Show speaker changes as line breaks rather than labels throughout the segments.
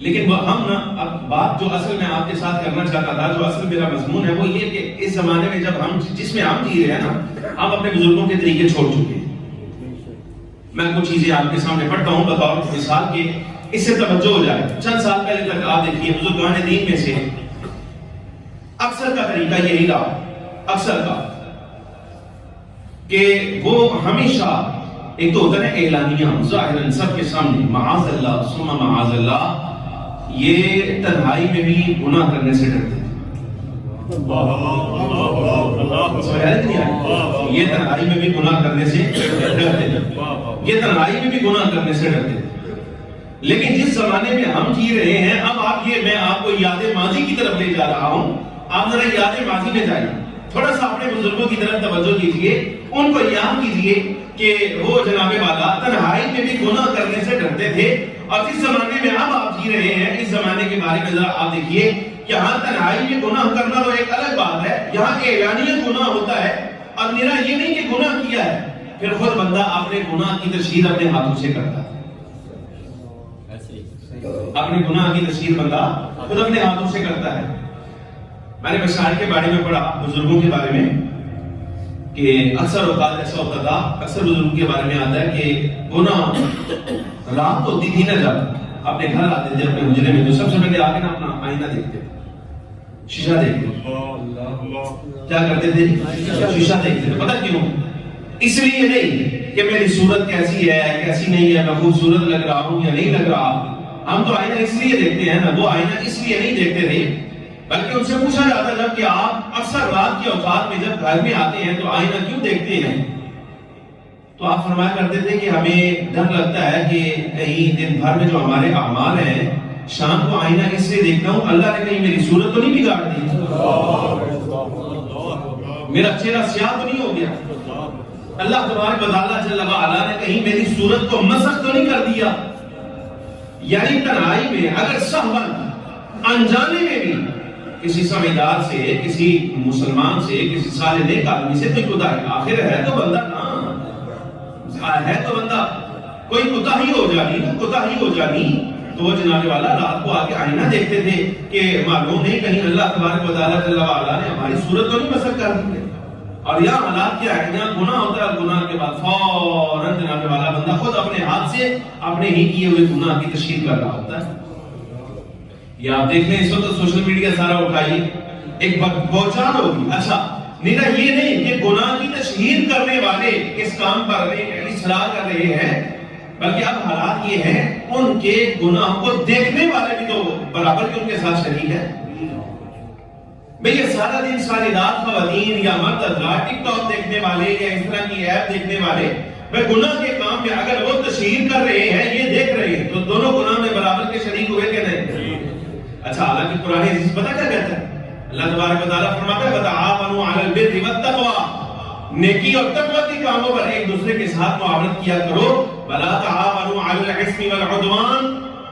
لیکن وہ ہم نا اب بات جو اصل میں آپ کے ساتھ کرنا چاہتا تھا، جو اصل میرا مضمون ہے وہ یہ کہ اس زمانے میں جب ہم جس میں ہم جی رہے ہیں نا، ہم اپنے بزرگوں کے طریقے چھوڑ چکے ہیں۔ میں کچھ چیزیں آپ کے سامنے پڑھتا ہوں بطور مثال کے، اس سے توجہ ہو جائے۔ چند سال پہلے تک آپ دیکھیے بزرگان دین میں سے اکثر کا طریقہ یہی رہا، اکثر کا، کہ وہ ہمیشہ ایک تو ہوتا ہے اعلانیہ ظاہراً سب کے سامنے، معاذ اللہ ثم معاذ اللہ، یہ تنہائی میں بھی گناہ کرنے سے ڈرتے تھے۔ یہ تنہائی میں بھی گناہ کرنے سے ڈرتے تھے، یہ تنہائی میں بھی گناہ کرنے سے ڈرتے تھے۔ لیکن جس زمانے میں ہم جی رہے ہیں، اب آپ یہ، میں آپ کو یاد ماضی کی طرف لے جا رہا ہوں، آپ ذرا یاد ماضی میں جائیے، تھوڑا سا اپنے بزرگوں کی طرف توجہ کیجئے، ان کو یاد کیجئے کہ وہ جناب والا تنہائی میں بھی گناہ کرنے سے ڈرتے تھے، اور جس زمانے میں اب آپ جی رہے ہیں، اس زمانے کے بارے میں ذرا آپ دیکھیے کہ یہاں تنہائی میں گناہ کرنا تو ایک الگ بات ہے، یہاں اعلانیہ گناہ ہوتا ہے، اور میرا یہ نہیں کہ گناہ کیا ہے، پھر خود بندہ اپنے گناہ کی تشہیر اپنے ہاتھوں سے کرتا ہے، اپنے گناہ کی تشہیر بندہ خود اپنے ہاتھوں سے کرتا ہے۔ میں نے بشار کے بارے میں پڑھا، بزرگوں کے بارے میں، کہ اکثر اوقات ایسا ہوتا تھا، اکثر بزرگوں کے بارے میں آتا ہے کہ گناہ رات ہوتی تھی نا، جب اپنے گھر آتے تھے اپنے حجرے میں، تو سب سے پہلے آ کے نا اپنا آئینہ دیکھتے تھے، شیشہ دیکھتے تھے، کیا کرتے تھے؟ شیشہ دیکھتے تھے۔ پتہ کیوں؟ اس لیے نہیں کہ میری صورت کیسی ہے کیسی نہیں ہے، میں خوبصورت لگ رہا ہوں یا نہیں لگ رہا، ہم تو آئینہ اس لیے دیکھتے ہیں نا، وہ آئینہ اس لیے نہیں دیکھتے تھے، بلکہ ان سے پوچھا جاتا جب کہ آپ اکثر رات کے اوقات میں جب گھر میں آتے ہیں تو آئینہ کیوں دیکھتے ہیں، تو آپ فرمایا کرتے تھے کہ ہمیں ڈر لگتا ہے کہ کہیں دن بھر میں جو ہمارے اعمال ہیں، شام کو آئینہ اس لیے دیکھتا ہوں اللہ نے کہیں میری صورت تو نہیں بگاڑ دی، میرا چہرہ سیاہ تو نہیں ہو گیا، اللہ تبارک و تعالیٰ جل وعلا نے کہیں میری صورت کو مسخ تو نہیں کر دیا۔ یعنی تنہائی میں اگر سہون انجانے میں بھی کسی سمجھدار سے، کسی مسلمان سے، کسی صالح نیک آدمی سے کوئی کوتاہی، آخر ہے تو بندہ نا، ہے تو بندہ، کوئی کوتاہی ہو جانی، کوتاہی ہو جانی، تو وہ جناب والا رات کو آ کے آئینہ دیکھتے تھے کہ معلوم نہیں کہیں اللہ تبارک و تعالیٰ جل وعلا نے ہماری صورت تو نہیں مسخ کر دی۔ اور یہاں حالات کیا ہے، یہاں گناہ ہوتا ہے، گناہ کے بعد فوراً جناب والا بندہ خود اپنے ہاتھ سے اپنے ہی کیے ہوئے گناہ کی تشہیر کر رہا ہوتا ہے۔ یا آپ دیکھ لیں اس وقت سوشل میڈیا سارا اٹھائیے، ایک بہچان ہوگی۔ اچھا میرا یہ نہیں کہ گناہ کی تشہیر کرنے والے اس کام پر اصرار کر رہے ہیں، بلکہ اب حالات یہ ہیں ان کے گناہ کو دیکھنے والے بھی تو برابر کے ان کے ساتھ شریک ہے۔ بھئی یہ سارا دن ساری رات خواتین یا مرد حضرات ٹک ٹاک دیکھنے والے یا اس طرح کی ایپ دیکھنے والے، بھئی گناہ کے کام میں اگر وہ تشہیر کر رہے ہیں، یہ دیکھ رہے ہیں، تو دونوں گناہ میں برابر کے شریک ہوئے کہ نہیں؟ اچھا حالانکہ قرآن عزیز پتہ کیا کہتا ہے؟ اللہ تبارک و تعالیٰ فرماتا ہے وَتَعَاوَنُوا عَلَى الْبِرِّ وَالتَّقْوَىٰ، نیکی اور تقوی کے کاموں پر ایک دوسرے کے ساتھ معاونت کیا کرو، وَلَا تَعَاوَنُوا عَلَى الْإِثْمِ وَالْعُدْوَانِ،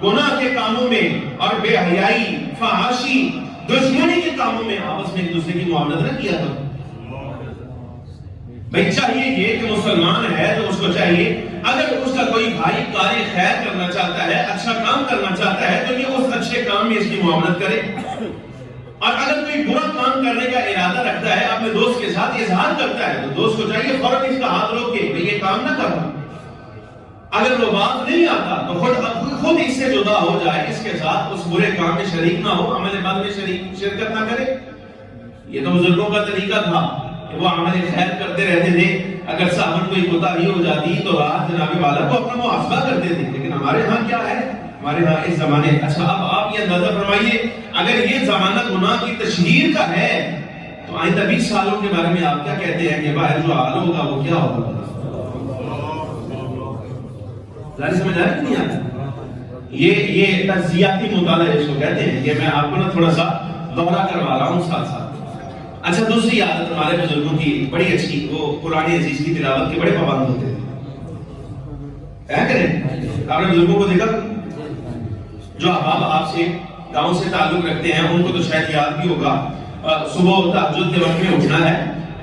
گناہ کے کاموں میں اور بے حیائی، فحاشی، دشمنی کے کاموں میں آپس میں ایک دوسرے کی معاونت نہ کیا کرو۔ بھئی چاہیے یہ کہ مسلمان ہے تو اس کو چاہیے اگر اس کا کوئی بھائی کار خیر کرنا چاہتا ہے، اچھا کام کرنا چاہتا ہے، تو یہ اس اچھے کام میں اس کی معاونت کرے، اور اگر کوئی برا کام کرنے کا ارادہ رکھتا ہے، اپنے دوست کے ساتھ اظہار کرتا ہے، تو دوست کو چاہیے فوراً اس کا ہاتھ روک کے یہ کام نہ کرنا۔ اگر وہ بات نہیں آتا تو خود اس سے جدا ہو جائے، اس کے ساتھ اس برے کام میں شریک نہ ہو، عمل بعد میں شرکت نہ کرے۔ یہ تو بزرگوں کا طریقہ تھا کہ وہ عمل خیر کرتے رہتے تھے، اگر صاحب کوئی کوتاہی ہو جاتی تو رات جناب والا کو اپنا محاسبہ کرتے تھے۔ لیکن ہمارے ہاں کیا ہے، ہمارے ہاں اس زمانے، اچھا اب آپ یہ اندازہ فرمائیے اگر یہ زمانہ گناہ کی تشہیر کا ہے تو آئندہ 20 سالوں کے بارے میں آپ کیا کہتے ہیں کہ باہر جو حال ہوگا وہ کیا ہوگا؟ ظاہر سمجھ آیا کہ نہیں آتا؟ یہ تجزیاتی مطالعہ اس کو کہتے ہیں۔ یہ میں آپ کو نا تھوڑا سا دورہ کروا رہا ہوں ساتھ ساتھ۔ اچھا دوسری عادت ہمارے بزرگوں کی بڑی اچھی، وہ قرآن عزیز کی تلاوت کے بڑے پابند ہوتے تھے۔ کیا کریں؟ آپ نے بزرگوں کو دیکھا جو احباب آپ سے گاؤں سے تعلق رکھتے ہیں، ان کو تو شاید یاد بھی ہوگا، صبح تہجد کے وقت میں اٹھنا ہے،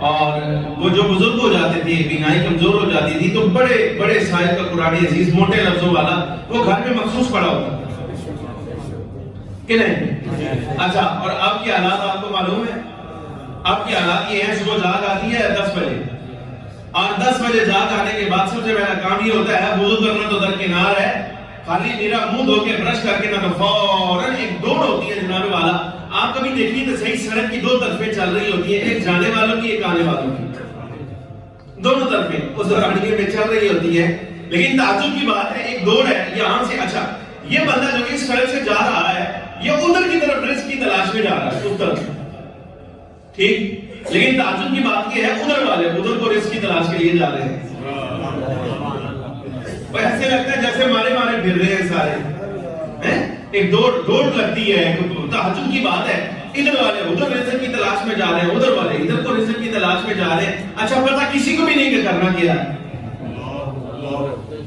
اور وہ جو بزرگ ہو جاتے تھے، بینائی کمزور ہو جاتی تھی، تو بڑے بڑے صاحب کا قرآن عزیز موٹے لفظوں والا وہ گھر میں مخصوص پڑا ہوتا تھا۔ کہ نہیں؟ اچھا، اور اب کے حالات آپ کو معلوم ہے؟ اب کے حالات یہ ہیں، صبح جاگ آتی ہے 10 بجے، اور 10 بجے جاگ آنے کے بعد سب سے پہلا کام یہ ہوتا ہے وضو کرنا تو درکنار ہے، خالی میرا منہ دھو کے برش کر کے نہ تو فوراً ایک دوڑ ہوتی ہے جناب والا. آپ کبھی دیکھیے تو صحیح سڑک کی 2 طرفیں چل رہی ہوتی ہیں، ایک جانے والوں کی ایک آنے والوں کی، دونوں طرفیں اس دورانیے میں چل رہی ہوتی ہے. لیکن تعجب کی بات ہے، ایک دوڑ ہے یہاں سے، اچھا یہ بندہ جو اس سڑک سے جا رہا ہے یہ ادھر کی طرف رزق کی تلاش میں جا رہا ہے، اس طرف، ٹھیک، لیکن تعجب کی بات یہ ہے ادھر والے ادھر کو رزق کی تلاش کے لیے جا رہے ہیں. ایسے لگتا ہے جیسے مارے مارے پھر رہے ہیں سارے، ایک دوڑ لگتی ہے. تعجب کی بات ہے، ادھر والے ادھر رزق کی تلاش میں جا رہے ہیں، ادھر والے ادھر کو رزق کی تلاش میں جا رہے ہیں. اچھا پتہ کسی کو بھی نہیں کہ کرنا کیا ہے.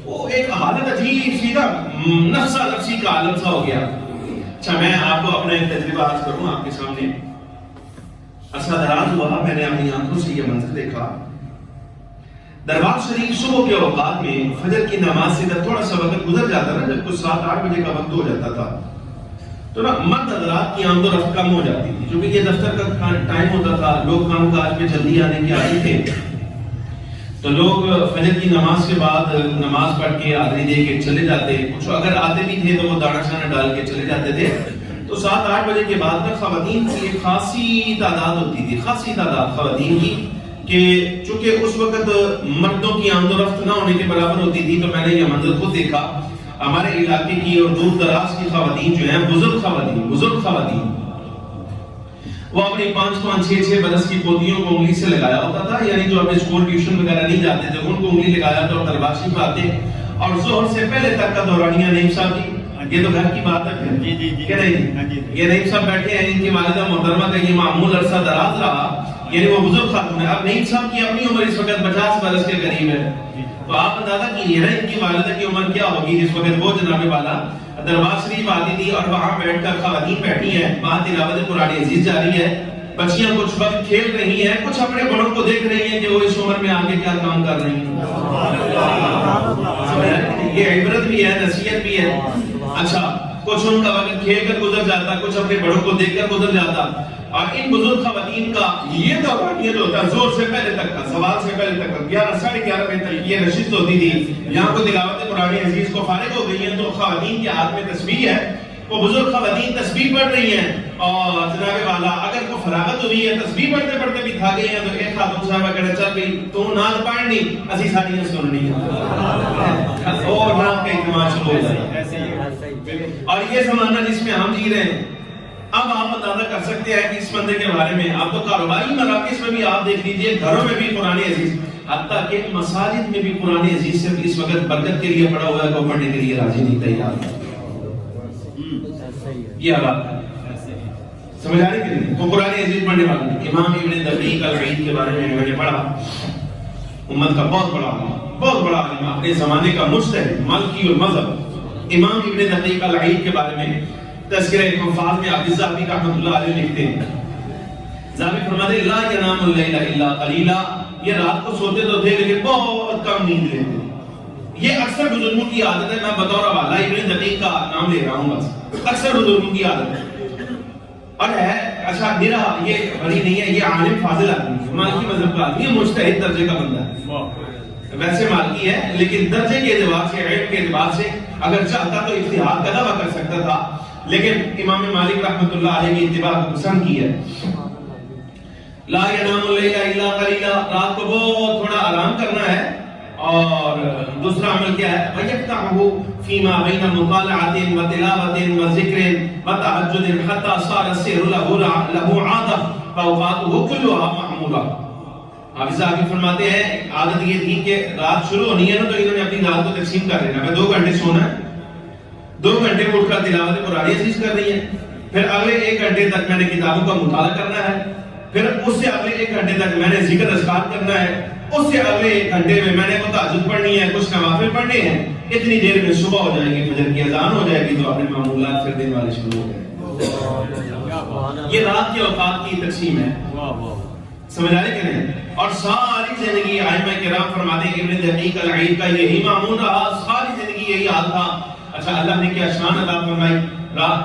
وہ ایک حالت عجیب سی نا، نفسی کا عالم سا ہو گیا. اچھا میں آپ کو اپنا ایک تجربہ آج کروں آپ کے سامنے. عرصہ دراز ہوا میں نے اپنی آنکھوں سے یہ منظر دیکھا. دربار شریف صبح کے اوقات میں فجر کی نماز سے جب تھوڑا سا وقت گزر جاتا نا، جب کچھ 7-8 بجے کا وقت ہو جاتا تھا تو نا مرد حضرات کی آمد و رفت کم ہو جاتی تھی، کیونکہ یہ دفتر کا ٹائم ہوتا تھا، لوگ کام کاج میں جلدی آنے کے عادی تھے. تو لوگ فجر کی نماز کے بعد نماز پڑھ کے حاضری دے کے چلے جاتے. کچھ اگر آتے بھی تھے تو وہ دانا شانا ڈال کے چلے جاتے تھے. تو 7-8 بجے کے بعد تک خواتین کی ایک خاصی تعداد ہوتی تھی، خاصی تعداد خواتین کی، کہ چونکہ اس وقت مردوں کی آمد و رفت نہ ہونے کے برابر ہوتی تھی. تو میں نے یہ منظر خود دیکھا. ہمارے علاقے کی اور دور دراز کی خواتین جو ہیں، بزرگ خواتین وہ اپنی 5-6 برس کی پوتیوں کو انگلی سے لگایا ہوتا تھا، یعنی جو اپنے اسکول ٹیوشن وغیرہ نہیں جاتے تھے ان کو انگلی لگایا تو دربار شریف آتے، اور ظہر سے پہلے تک کا دورانیہ نعیم صاحب کی، یہ تو گھر کی بات ہے کہ نہیں، یہ نعیم صاحب بیٹھے ہیں، ان کی والدہ محترمہ کا یہ معمول عرصہ دراز رہا، یعنی وہ بزرگ خاتون ہے. اب نعیم صاحب کی اپنی عمر اس وقت 50 برس کے قریب ہے. تو آپ اندازہ کیجیے نا ان کی والدہ کی عمر کیا ہوگی جس وقت وہ جناب والا دربار شریف آتی تھی، اور وہاں بیٹھ کر خواتین بیٹھی ہیں، وہاں تلاوت قرآن عزیز جاری ہے، بچیاں کچھ وقت کھیل رہی ہیں، کچھ اپنے بڑوں کو دیکھ رہی ہیں کہ وہ اس عمر میں آگے کیا کام کر رہی ہیں. یہ عبرت بھی ہے، نصیحت بھی ہے. اچھا کچھ ان کا وقت کھیل کر گزر جاتا، کچھ اپنے بڑوں کو دیکھ کر گزر جاتا. اور ان بزرگ خواتین کا یہ دورانیہ جو ہوتا ہے زور سے پہلے تک کا، زوال سے پہلے تک کا، 11-11:30 بجے تک یہ نشست ہوتی تھی. یہاں کو تلاوت قرآن عزیز کو فارغ ہو گئی ہیں تو خواتین کے ہاتھ میں تسبیح ہے، وہ بزرگ خواتین تسبیح پڑھ رہی ہیں. اور جناب والا اگر کو فراغت ہوئی ہے تسبیح پڑھتے پڑھتے بھی تھا گئی ہیں تو ایک خاتون صاحبہ کہنا چل گئی تو ناز پڑھنی اسی ساریاں سننی اور نام کا اجتماع شروع ہو جائے. اور یہ زمانہ جس میں ہم جی رہے ہیں، اب آپ اندازہ کر سکتے ہیں کہ اس بندے کے بارے میں. آپ تو کاروباری مراکز میں بھی آپ دیکھ لیجئے، گھروں میں بھی قرآن عزیز، حتیٰ کہ مساجد میں بھی قرآن عزیز سے اس وقت برکت کے لیے پڑھا ہوا ہے، کو پڑھنے کے لیے راضی نہیں تیار. یہ بات ہے سمجھ آنے کے لیے. وہ قرآن عزیز پڑھنے والے امام ابن دقیق العید کے بارے میں نے پڑھا، امت کا بہت بڑا عالم، اپنے زمانے کا مجتہد، مالکی المذہب. امام ابن دقیق العید کے بارے میں تذکرہ حفاظ میں عبد الزاہبی رحمۃ اللہ علیہ لکھتے ہیں. زاہبی فرماتے ہیں لا ینام اللیل الا قلیلا، یہ رات کو سوتے تو تھے لیکن بہت کم نیند لیتے. یہ اکثر بزرگوں کی عادت ہے، میں بطور حوالہ ابن دقیق کا نام لے رہا ہوں بس، اکثر بزرگوں کی عادت ہے. اور ہے اچھا میرا یہ بڑی نہیں ہے، یہ عالم فاضل آدمی ہے، مالکی مذہب کا آدمی ہے، مجتہد درجے کا بندہ ہے. ویسے مالکی ہے لیکن درجے کے اعتبار سے، علم کے اعتبار سے اگر چاہتا تو اجتہاد کا دعویٰ کر سکتا تھا، لیکن امام مالک رحمۃ اللہ علیہ کی اتباع کو پسند کی ہے. لا ینام اللیل الا قلیلا، رات کو بہت تھوڑا آرام کرنا ہے. اور دوسرا عمل کیا ہے؟ وَيَفْتَعُهُ فِيمَا بَيْنَ مُطَالَعَةٍ وَتِلَاوَةٍ وَذِكْرٍ وَتَعَجُّدٍ حَتَّى صَارَ السِّهْرُ لَهُ عَادَةً فَأَوْقَاتُهُ كُلُّهَا مَعْمُولَةٌ. حافظ آگے فرماتے ہیں عادت یہ تھی کہ رات شروع ہونی ہے نا تو انہوں نے اپنی رات کو تقسیم کر لینا. میں 2 گھنٹے سونا ہے، 2 گھنٹے اٹھ کر تلاوت قرآن عزیز کر رہی ہے، پھر اگلے 1 گھنٹے تک میں نے کتابوں کا مطالعہ کرنا ہے، پھر اس سے اگلے 1 گھنٹے تک میں نے ذکر اذکار کرنا ہے، اس سے اگلے 1 گھنٹے میں میں نے تہجد پڑھنی ہے، کچھ نوافل پڑھنے ہیں. اتنی دیر میں صبح ہو جائے گی، فجر کی اذان ہو جائے گی تو اپنے معمولات پھر دن والے شروع ہو گئے. یہ رات کے اوقات کی تقسیم ہے، سمجھ آئے کہ نہیں؟ اور ساری زندگی ائمہ کرام فرماتے ہیں ابن دقیق العید کا یہی معمول رہا، ساری زندگی یہی حال تھا. اچھا اللہ نے کیا شان عطا فرمائی،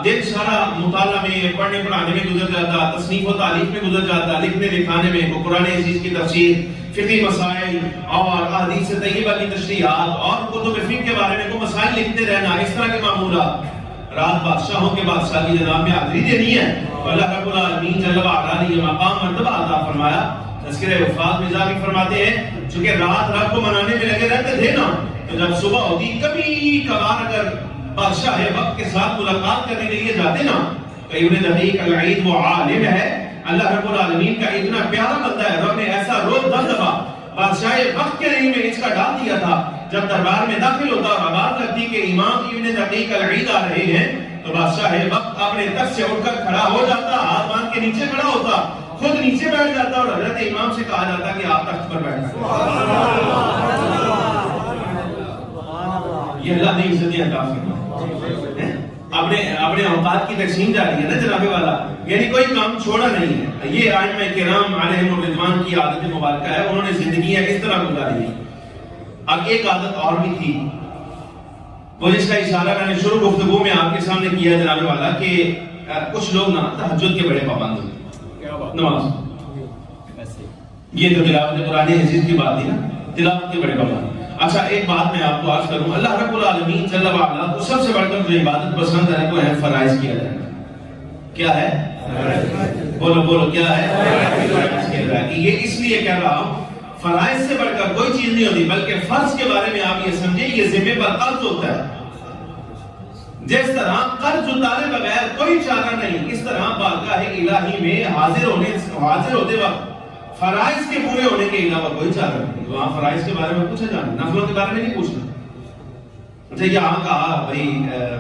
دن سارا مطالعہ میں پڑھنے پڑھانے میں گزر جاتا، تصنیف و تعلیف میں گزر جاتا، لکھنے لکھانے میں، کو قرآن عزیز کی تفسیر، فقہی مسائل اور احادیث طیبہ کی تشریحات اور کتب فقہ کے بارے میں کو مسائل لکھتے رہنا، اس طرح کے معمولات۔ رات بادشاہوں کے بادشاہ کی جناب میں حاضری دینی ہے تو اللہ رب العالمین جل وعلا نے یہ مقام مرتبہ عطا فرمایا۔ تذکرہ وفات میں بھی فرماتے ہیں چونکہ رات رات کو منانے میں لگے رہتے تھے نا، تو جب صبح ہوتی کبھی کبھار اگر بادشاہ وقت کے ساتھ ملاقات کرنے کے لیے جاتے نا، تو ابن دقیق العید وہ عالم ہے، اللہ رب العالمین کا اتنا پیارا بندہ ہے، رب نے ایسا روز دبدبا بادشاہ وقت کے نہیں میں اس کا ڈال دیا تھا، جب دربار میں داخل ہوتا اور آواز لگتی کہ امام ابن دقیق العید آ رہے ہیں، تو بادشاہ وقت اپنے تخت سے اٹھ کر کھڑا ہو جاتا، ہاتھ باندھ کے نیچے کھڑا ہوتا، خود نیچے بیٹھ جاتا اور حضرت امام سے کہا جاتا کہ آپ تخت پر بیٹھیں۔ یہ اللہ نے عزتیں عطا فرمائیں۔ اپنے اوقات کی تقسیم جاری ہے نا جناب والا، یعنی کوئی کام چھوڑا نہیں ہے۔ یہ ائمہ کرام علیہم الرضوان کی عادت مبارکہ ہے، انہوں نے زندگیاں اس طرح گزاری ہیں۔ اب ایک عادت اور بھی تھی، وہ جس کا اشارہ میں نے شروع گفتگو میں آپ کے سامنے کیا جناب والا، کہ کچھ لوگ نا تہجد کے بڑے پابند ہیں، نماز، یہ تو تلاوت قرآن عزیز کی بات ہے نا، تلاوت کے بڑے پابند۔ اچھا ایک بات میں آپ کو عرض کروں، اللہ رب العالمین جل وعلا کو سب سے بڑھ کر جو عبادت پسند ہے وہ ہے فرائض کیا جائے۔ کیا ہے؟ بولو بولو کیا ہے؟ فرائض کیا جائے۔ یہ اس لیے کہہ رہا ہوں، فرائض سے بڑھ کر کوئی چیز نہیں ہوتی، بلکہ فرض کے بارے میں آپ یہ سمجھیں یہ ذمہ پر قرض ہوتا ہے۔ جس طرح قرض اتارے بغیر کوئی چارہ نہیں، اس طرح بارگاہ الہی میں حاضر ہوتے وقت فرائض کے پورے ہونے کے علاوہ کوئی چارہ نہیں۔ وہاں فرائض کے بارے میں پوچھا جانا، نفلوں کے بارے میں نہیں پوچھنا۔ اچھا یہاں کہا بھائی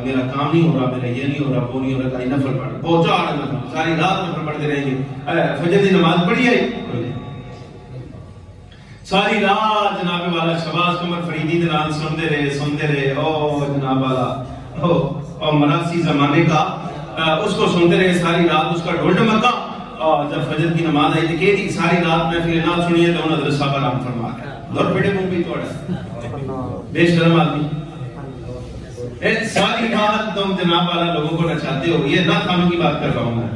میرا کام نہیں ہو رہا، میرا یہ نہیں ہو رہا، وہ نہیں ہو رہا، کہیں نفل پڑھ پہنچا آ رہا، ساری رات نفل پڑھتے رہیں گے، فجر کی نماز پڑھی ہے ساری رات جناب والا شباز قمر فریدی دنال سنتے رہے، او جناب والا اور مناسی زمانے کا اس کو سنتے رہے ساری رات، اس کا ڈھول ڈمکا، اور جب فجر کی نماز آئی تھی کہ ساری رات میں پھر نہ سنیے تو حضرت صاحب آرام فرما گیا، دور بیٹے منہ بھی توڑا، بے شرم آدمی، ساری رات تم جناب والا لوگوں کو نچاتے ہو۔ یہ نہ خانوں کی بات کر رہا ہوں میں۔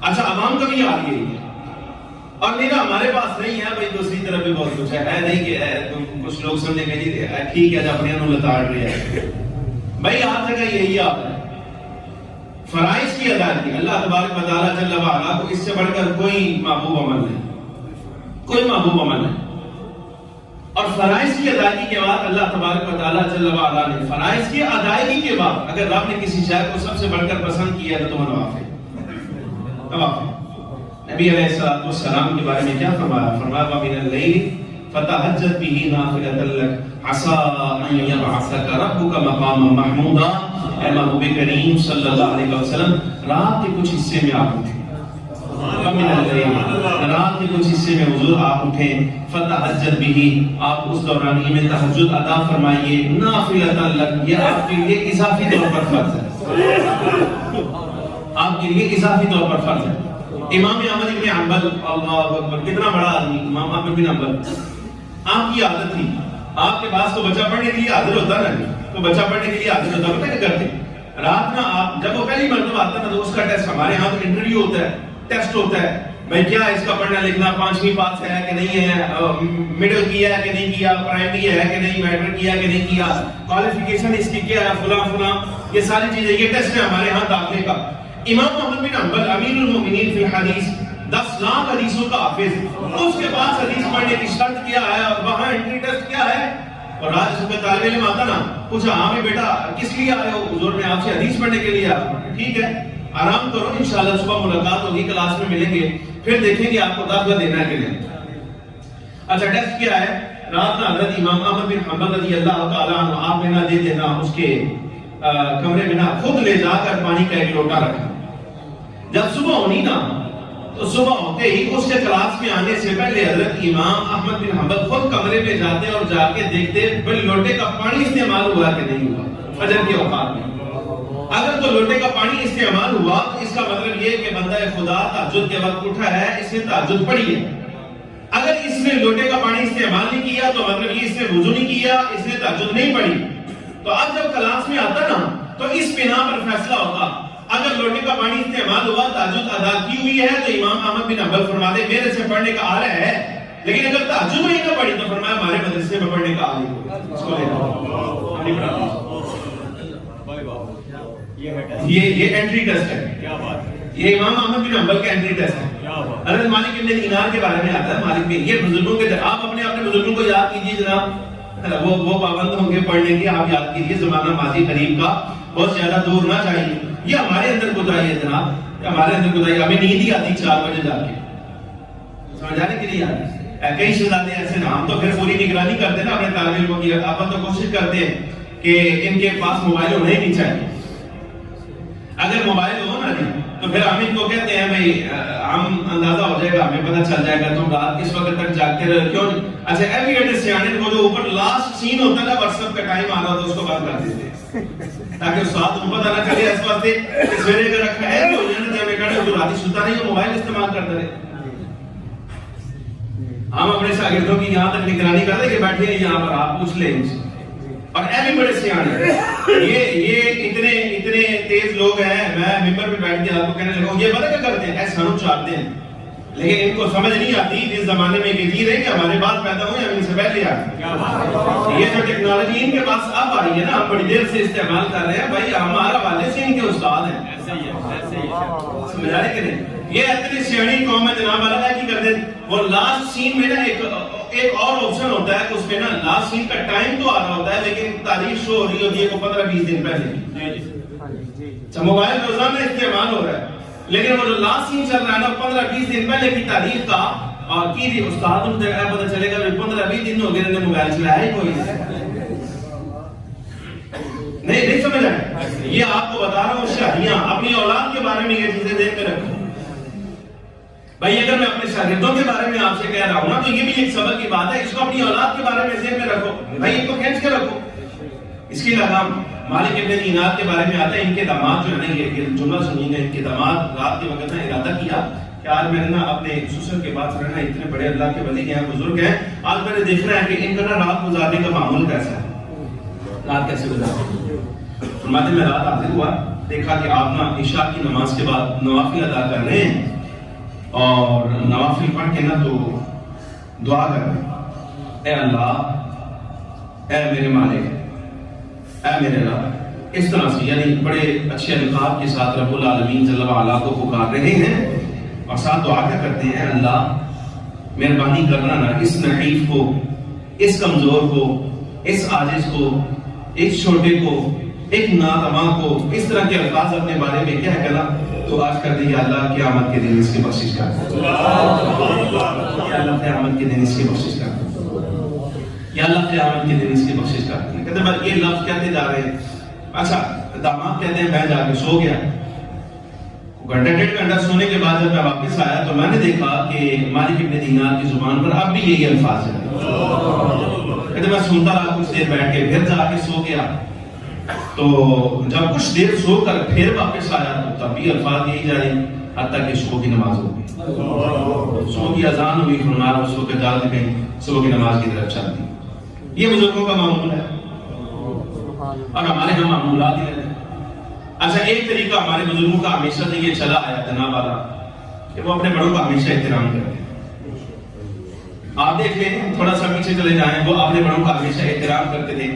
اچھا عوام کا بھی آ رہی ہے، اور میرا ہمارے پاس نہیں ہے بھائی، دوسری طرف بھی بہت کچھ ہے نہیں کہ تم کچھ لوگ سمجھیں گے جی ٹھیک ہے اپنے انہوں لتاڑ رہے ہیں بھائی، ہر جگہ یہی آپ ہے، فرائض کی ادائیگی۔ اللہ تبارک و تعالیٰ جل وعلا کو اس سے بڑھ کر کوئی محبوب عمل نہیں، کوئی محبوب عمل نہیں۔ اور فرائض کی ادائیگی کے بعد اللہ تبارک و تعالیٰ جل وعلا نے فرائض کی ادائیگی کے بعد اگر رب نے کسی شے کو سب سے بڑھ کر پسند کیا تو وہ نوافل۔ نبی علیہ السلام کے بارے میں کیا فرمایا؟ فرمایا وَمِنَ اللَّيْلِ فَتَهَجَّدْ بِهِ نَافِلَةً لَكَ عَسَىٰ أَن يَبْعَثَكَ رَبُّكَ مَقَامًا مَحْمُودًا۔ اے محبوب کریم صلی اللہ علیہ وسلم، رات کے کچھ حصے میں آپ اٹھیں، وَمِنَ اللَّيْلِ، رات کے کچھ حصے میں حضور آپ اٹھیں، فَتَهَجَّدْ بِهِ، آپ اس دورانیے میں تہجد ادا فرمائیے، نَافِلَةً لَكَ، یہ آپ کے لیے اضافی طور پر فرض ہے، آپ کے لیے اضافی طور پر فرض ہے۔ امام احمد بن حنبل، اللہ اکبر، کتنا بڑا آدمی امام احمد بن حنبل، آپ کی عادت تھی، آپ کے پاس تو بچہ پڑھنے کے لیے حاضر ہوتا نا، تو بچہ پڑھنے کے لیے حاضر ہوتا، پتہ کیا کرتے رات نا، آپ جب وہ پہلی مرتبہ آتا نا تو اس کا ٹیسٹ، ہمارے ہاں تو انٹرویو ہوتا ہے، ٹیسٹ ہوتا ہے، بھائی کیا اس کا پڑھنا لکھنا 5ویں پاس ہے کہ نہیں ہے، مڈل کیا ہے کہ نہیں کیا، پرائمری ہے کہ نہیں، میٹرک کیا کہ نہیں کیا، کوالیفیکیشن اس کی کیا ہے، فلاں، یہ ساری چیزیں، یہ ٹیسٹ ہے ہمارے ہاں داخلے کا۔ امام احمد بن حنبل امیر المومنین فی الحدیث، 10 لاکھ حدیثوں کا حافظ، اس کے پاس حدیث پڑھنے کی شرط کیا ہے اور وہاں انٹری ٹیسٹ کیا ہے، اور آج اس میں طالب علم آتا نا، پوچھا ہاں بھی بیٹا کس لیے آئے ہو؟ حضور نے آپ سے حدیث پڑھنے کے لیے آیا، ٹھیک ہے آرام کرو، انشاءاللہ صبح ملاقات ہوگی، کلاس میں ملیں گے، پھر دیکھیں گے آپ کو داخلہ دینا ہے کہ نہیں۔ اچھا ٹیسٹ کیا ہے؟ رات میں حضرت امام احمد بن حنبل رضی اللہ تعالیٰ عنہ، آپ میں نہ دے دینا، اس کے کمرے میں نہ، خود لے جا کر پانی کا ایک لوٹا رکھا، جب صبح ہونی نا تو صبح ہوتے ہی اس کے کلاس میں آنے سے پہلے حضرت امام احمد بن حنبل خود کمرے میں جاتے اور جا کے دیکھتے بھئی لوٹے کا پانی استعمال ہوا کہ نہیں ہوا فجر کے اوقات میں۔ اگر تو لوٹے کا پانی استعمال ہوا تو اس کا مطلب یہ کہ بندہ خدا تہجد کے وقت اٹھا ہے، اس نے تہجد پڑھی ہے۔ اگر اس نے لوٹے کا پانی استعمال نہیں کیا تو مطلب یہ اس نے وضو نہیں کیا، اس نے تہجد نہیں پڑھی۔ تو اب جب کلاس میں آتا نا تو اس بنا پر فیصلہ ہوتا لوٹے کا پانی استعمال ہوا، تہجد ادا کی ہوئی ہے، تو امام احمد بن حنبل فرماتے میرے سے پڑھنے کا آ رہا ہے، لیکن اگر تہجد ہی نہ پڑھی تو فرمایا ہمارے مدرسے میں پڑھنے کا آ رہی ہے، اس کو لے جاؤ۔ یہ انٹری ٹیسٹ ہے، یہ امام احمد بن حنبل کا انٹری ٹیسٹ ہے۔ حضرت مالک ابن دینار کے بارے میں آتا ہے، مالک بن، یہ بزرگوں کے، آپ اپنے بزرگوں کو یاد کیجئے جناب، وہ پابند ہوں گے پڑھنے کی، آپ یاد کیجئے، زمانہ ماضی قریب کا بہت زیادہ دور نہ چاہیے، یہ ہمارے اندر گزاری ہے جناب، ہمارے اندر گزاری، ہمیں نیند ہی آتی 4 بجے جا کے، سمجھانے کے لیے آتی، کئی شہزادے ایسے نا، ہم تو پھر پوری نگرانی کرتے ہیں نا اپنے طالب علموں کی، آپ تو کوشش کرتے ہیں کہ ان کے پاس موبائل ہونا ہی نہیں چاہیے، اگر موبائل ہو نا جی تو پھر ہم ان کو کہتے ہیں بھائی ہم اندازہ ہو جائے گا، ہمیں پتہ چل جائے گا تم رات کس وقت تک جاگتے رہے کیوں۔ اچھا ایوری ایڈ سیانے کو جو اوپر لاسٹ سین ہوتا ہے نا واٹس ایپ کا ٹائم آ رہا ہوتا ہے اس کو بند کر دیتے تاکہ استاد کو پتہ نہ چلے اس واسطے سویرے کا رکھا ہے تو یہ نہ کہنے جو رات سوتا نہیں موبائل استعمال کرتا رہے۔ ہم اپنے شاگردوں کی یہاں تک نگرانی کر دیں کہ بیٹھے ہیں یہاں پر آپ پوچھ لیں ان سے، اور اے بھی بڑے سیانے، یہ اتنے تیز لوگ ہیں، میں ممبر پہ بیٹھ کے آپ کو کہنے لگا ہوں یہ پتہ کیا کرتے ہیں، ایسے ہم چاہتے ہیں، لیکن ان کو سمجھ نہیں آتی اس زمانے میں کہ جی رہے کہ ہمارے پاس پیدا ہوئے ہم ان سے پہلے آئے، یہ جو ٹیکنالوجی ان کے پاس اب آئی ہے نا، ہم بڑی دیر سے استعمال کر رہے ہیں، بھائی ہمارا والے سے ان کے استاد ہیں، سمجھا رہے کہ نہیں، یہ اتنی سیاڑی قوم ہے جناب والا کی کرتے ہیں، وہ لاسٹ سین میں نا ایک اور آپشن ہوتا ہے، اس میں نا لاسٹ سین کا ٹائم تو آ رہا ہوتا ہے لیکن تاریخ شو ہو رہی ہوتی ہے کو 15-20 دن پہلے، موبائل روزانہ استعمال ہو رہا ہے لیکن وہ جو لاسٹ سین چل رہا ہے نا 15-20 دن پہلے کی تاریخ کا، اور کی بھی استاد ان سے پتہ چلے گا 15-20 دن ہو گئے انہوں نے موبائل چلایا ہی کوئی نہیں سمجھ آئے۔ یہ آپ کو بتا رہا ہوں شادیاں، اپنی اولاد کے بارے میں یہ چیزیں ذہن میں رکھو بھائی، اگر میں اپنے شاگردوں کے بارے میں آپ سے کہہ رہا ہوں نا تو یہ بھی ایک سبق کی بات ہے، اس کو اپنی اولاد کے بارے میں ذہن میں رکھو بھائی، ان کو کھینچ کے رکھو۔ اس کی لگام مالک ابن دینار کے بارے میں آتا ہے، ان کے داماد جو ہے نا، یہ جملہ سنیے گا، ان کے داماد رات کے وقت نے ارادہ کیا کہ آج میں نے نا اپنے سسر کے پاس رہنا، اتنے بڑے اللہ کے ولی ہیں، بزرگ ہیں، آج میں نے دیکھنا ہے کہ ان کا نا رات گزارنے کا معمول کیسا ہے، رات کیسے گزارتے۔ فرماتے میں رات حاضر ہوا، دیکھا کہ آپ نا عشاء کی نماز کے بعد نوافل ادا کر رہے ہیں، اور نوافل پڑھ کے نا تو دعا کر رہے ہیں، اے اللہ، اے میرے مالک، اے میرے رب، اس طرح سے یعنی بڑے اچھے الفاظ کے ساتھ رب العالمین جل وعلا کو پکار رہے ہیں، اور ساتھ دعا کیا کرتے ہیں، اللہ مہربانی کرنا نا اس نحیف کو، اس کمزور کو، اس عاجز کو، ایک چھوٹے کو، ایک ناتواں کو، اس طرح کے الفاظ اپنے بارے میں کیا ہے کہنا تو آج کر دیں، یا اللہ قیامت کے دن اس کی بخشش کر دیں، یا اللہ قیامت کے دن اس کی بخشش کر دیں، یا اللہ قیامت کے دن اس کی بخشش کر دیں۔ کہتے ہیں یہ لفظ کہتے جا رہے ہیں، اچھا داماد کہتے ہیں میں جا کے سو گیا، گھنٹہ 1.5 گھنٹہ سونے کے بعد جب میں واپس آیا تو میں نے دیکھا کہ مالک ابن دینار کی زبان پر اب بھی یہی الفاظ ہیں، کہتے میں سنتا رہا کچھ دیر بیٹھ کے، پھر جا کے سو گیا، تو جب کچھ دیر سو کر پھر واپس آیا تو تب بھی الفاظ یہی جاری، حتیٰ کہ صبح کی نماز ہو گئی، صبح کی اذان ہوئی، فرمایا اس وقت جاگ گئی، صبح کی نماز کی طرف چل دی۔ یہ بزرگوں کا معمول ہے اور ہمارے ہم معمولات ہی ہیں۔ اچھا ایک طریقہ ہمارے بزرگوں کا ہمیشہ سے یہ چلا آیا جناب والا کہ وہ اپنے بڑوں کا ہمیشہ احترام کرتے ہیں، آپ دیکھ لیں تھوڑا سا پیچھے چلے جائیں، وہ اپنے بڑوں کا ہمیشہ احترام کرتے تھے۔